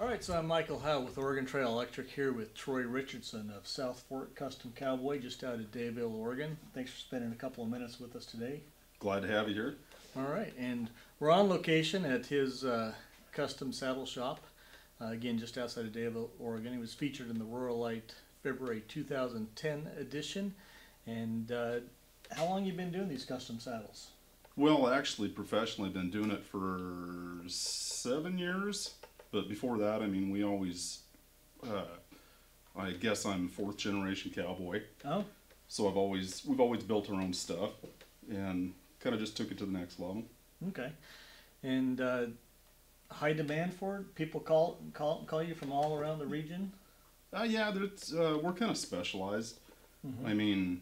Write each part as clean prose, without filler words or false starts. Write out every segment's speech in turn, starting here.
All right, so I'm Michael Howe with Oregon Trail Electric here with Troy Richardson of South Fork Custom Cowboy just out of Dayville, Oregon. Thanks for spending a couple of minutes with us today. Glad to have you here. All right, and we're on location at his custom saddle shop, again just outside of Dayville, Oregon. He was featured in the Rural Light February 2010 edition. And how long have you been doing these custom saddles? Well, actually, professionally, I've been doing it for 7 years. But before that, I mean, we always, I guess I'm fourth generation cowboy. Oh. So we've always built our own stuff and kind of just took it to the next level. Okay. And high demand for it? People call you from all around the region? Yeah, we're kind of specialized. Mm-hmm. I mean,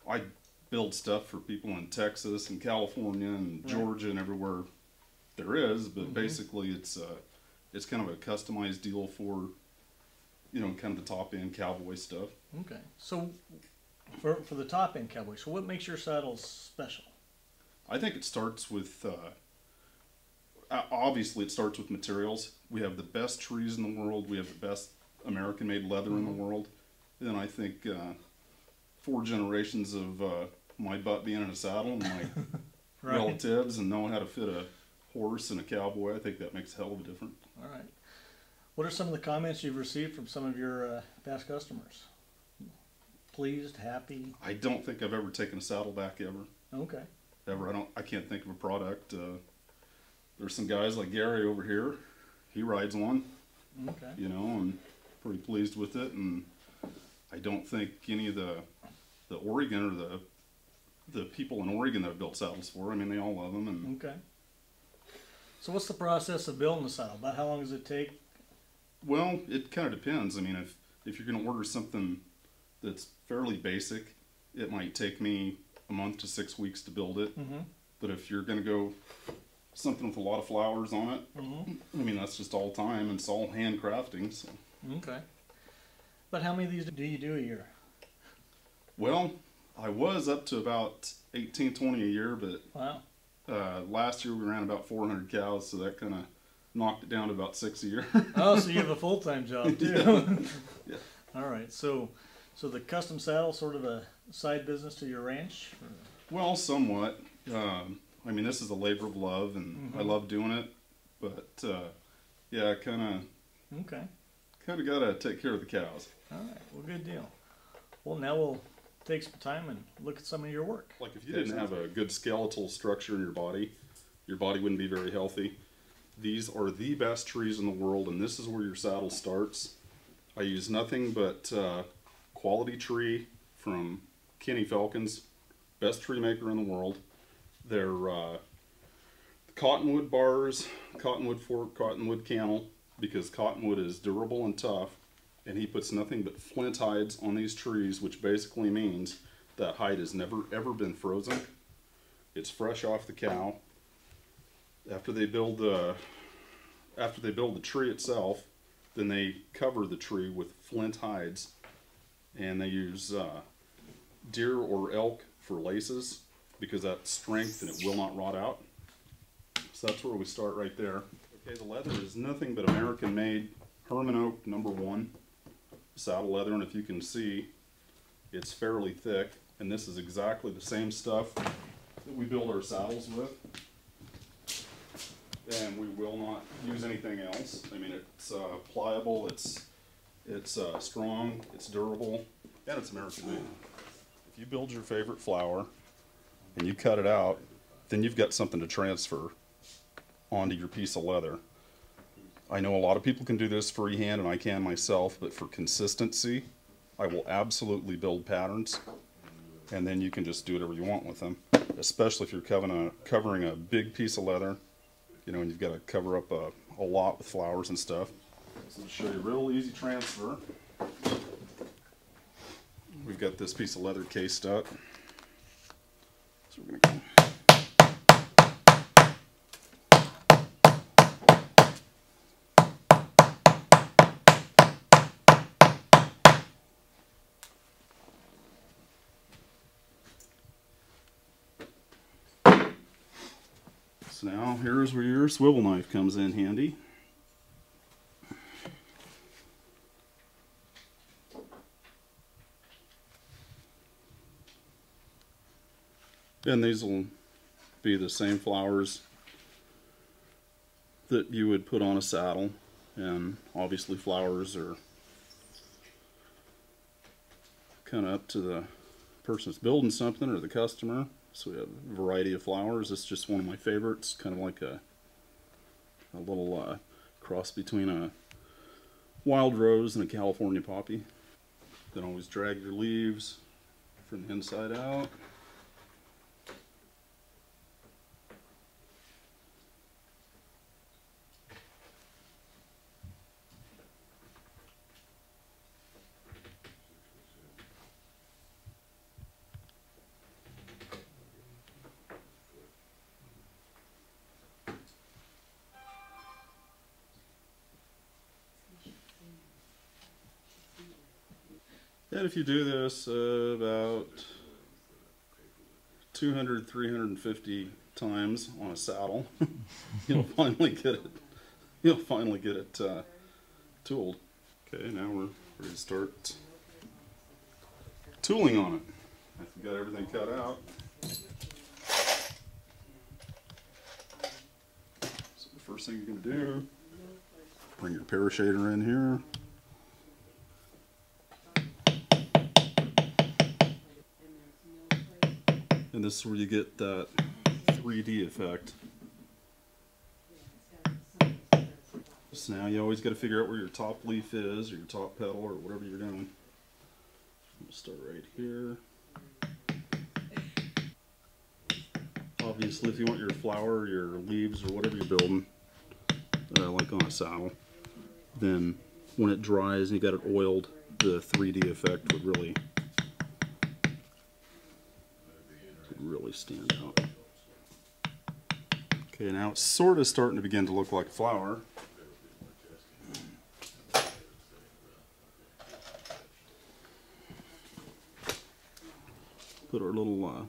I build stuff for people in Texas and California and Georgia and everywhere there is, but basically it's kind of a customized deal for, you know, kind of the top end cowboy stuff. Okay. So for the top end cowboy, so what makes your saddles special? I think it starts with, obviously it starts with materials. We have the best trees in the world. We have the best American made leather in the world. And I think 4 generations of my butt being in a saddle and my relatives and knowing how to fit a horse and a cowboy, I think that makes a hell of a difference. All right. What are some of the comments you've received from some of your past customers? Pleased, happy? I don't think I've ever taken a saddle back ever. Okay. Ever. I can't think of a product. There's some guys like Gary over here. He rides one. Okay. You know, and pretty pleased with it. And I don't think any of the Oregon or the people in Oregon that have built saddles for, I mean, they all love them. And okay. So what's the process of building a saddle? About how long does it take? Well, it kind of depends. I mean, if you're going to order something that's fairly basic, it might take me a month to 6 weeks to build it. But if you're going to go something with a lot of flowers on it, I mean, that's just all time, and it's all handcrafting. So. Okay. But how many of these do you do a year? Well, I was up to about 18, 20 a year, but wow. Last year we ran about 400 cows, so that kind of knocked it down to about 6 a year. Oh, so you have a full-time job too. Yeah. All right. So the custom saddle sort of a side business to your ranch? Well, somewhat. I mean, this is a labor of love, and I love doing it. But yeah, kind of got to take care of the cows. All right. Well, good deal. Well, now we'll take some time and look at some of your work. Like if you didn't have a good skeletal structure in your body wouldn't be very healthy. These are the best trees in the world, and this is where your saddle starts. I use nothing but quality tree from Kenny Falcons, best tree maker in the world. They're cottonwood bars, cottonwood fork, cottonwood cannel, because cottonwood is durable and tough. And he puts nothing but flint hides on these trees, which basically means that hide has never ever been frozen. It's fresh off the cow. After they build the tree itself, then they cover the tree with flint hides, and they use deer or elk for laces because that's strength and it will not rot out. So that's where we start right there. Okay, the leather is nothing but American made Herman Oak #1. Saddle leather, and if you can see, it's fairly thick, and this is exactly the same stuff that we build our saddles with, and we will not use anything else. I mean, it's pliable, it's strong, it's durable, and it's American made. If you build your favorite flower and you cut it out, then you've got something to transfer onto your piece of leather. I know a lot of people can do this freehand, and I can myself, but for consistency, I will absolutely build patterns, and then you can just do whatever you want with them, especially if you're covering a big piece of leather, you know, and you've got to cover up a lot with flowers and stuff. So to show you a real easy transfer, we've got this piece of leather cased up. So we're going to So now here's where your swivel knife comes in handy. And these will be the same flowers that you would put on a saddle, and obviously flowers are kind of up to the person that's building something or the customer. So we have a variety of flowers. It's just one of my favorites, kind of like a little cross between a wild rose and a California poppy. Then always drag your leaves from the inside out. And if you do this about 200, 350 times on a saddle, you'll finally get it. You'll finally get it tooled. Okay, now we're ready to start tooling on it. After we got everything cut out. So the first thing you're going to do, bring your parashader in here. And this is where you get that 3D effect. So now you always got to figure out where your top leaf is, or your top petal, or whatever you're doing. We'll start right here. Obviously, if you want your flower, your leaves, or whatever you're building, like on a saddle, then when it dries and you got it oiled, the 3D effect would really stand out. Okay, now it's sort of starting to begin to look like a flower. Put our little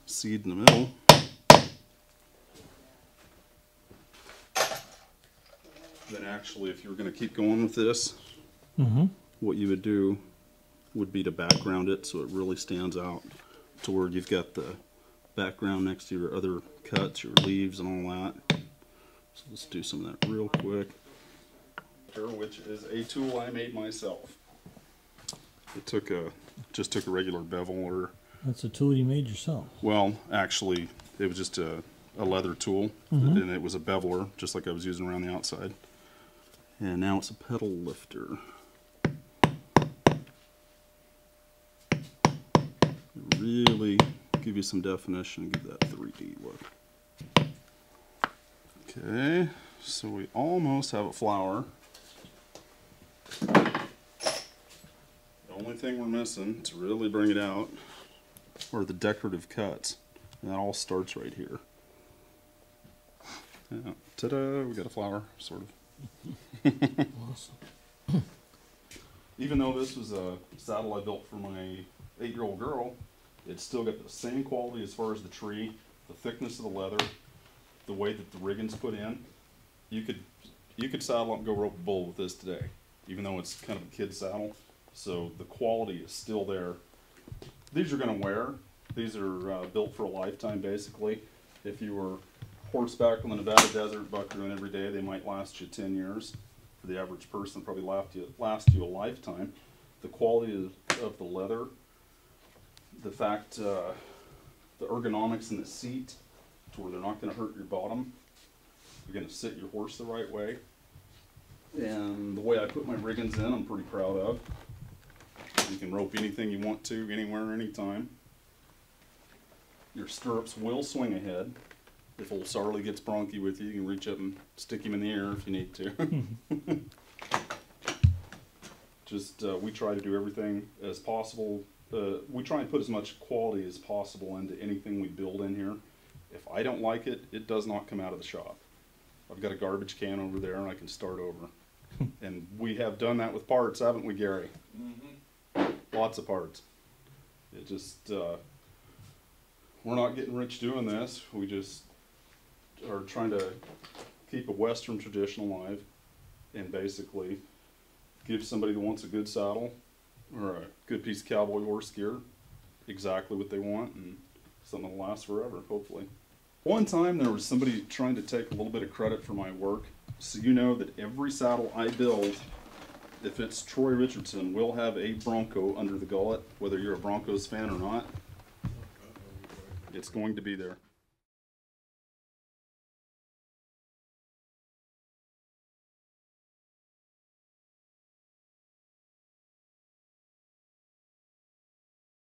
seed in the middle. Then actually, if you were going to keep going with this, what you would do would be to background it so it really stands out, to where you've got the background next to your other cuts, your leaves and all that. So let's do some of that real quick. Which is a tool I made myself. It just took a regular bevel, or... That's a tool you made yourself? Well, actually, it was just a leather tool, and it was a beveler, just like I was using around the outside. And now it's a petal lifter. Really give you some definition, give that 3D look. Okay, so we almost have a flower. The only thing we're missing to really bring it out are the decorative cuts. And that all starts right here. Yeah, ta-da, we got a flower, sort of. Awesome. Even though this was a saddle I built for my 8-year-old girl, it's still got the same quality as far as the tree, the thickness of the leather, the way that the rigging's put in. You could saddle up and go rope a bull with this today, even though it's kind of a kid's saddle. So the quality is still there. These you're going to wear. These are built for a lifetime, basically. If you were horseback on the Nevada desert, buckarooing every day, they might last you 10 years. For the average person, probably last you a lifetime. The quality of the leather, the fact, the ergonomics in the seat, to where they're not going to hurt your bottom. You're going to sit your horse the right way. And the way I put my riggings in, I'm pretty proud of. You can rope anything you want to, anywhere, anytime. Your stirrups will swing ahead. If old Sarley gets bronky with you, you can reach up and stick him in the air if you need to. Just, we try to do everything as possible. We try and put as much quality as possible into anything we build in here. If I don't like it, it does not come out of the shop. I've got a garbage can over there and I can start over. And we have done that with parts, haven't we, Gary? Lots of parts. It just, we're not getting rich doing this. We just are trying to keep a Western tradition alive and basically give somebody that wants a good saddle or a good piece of cowboy horse gear exactly what they want, and something that'll last forever, hopefully. One time there was somebody trying to take a little bit of credit for my work, so you know that every saddle I build, if it's Troy Richardson, will have a Bronco under the gullet, whether you're a Broncos fan or not. It's going to be there.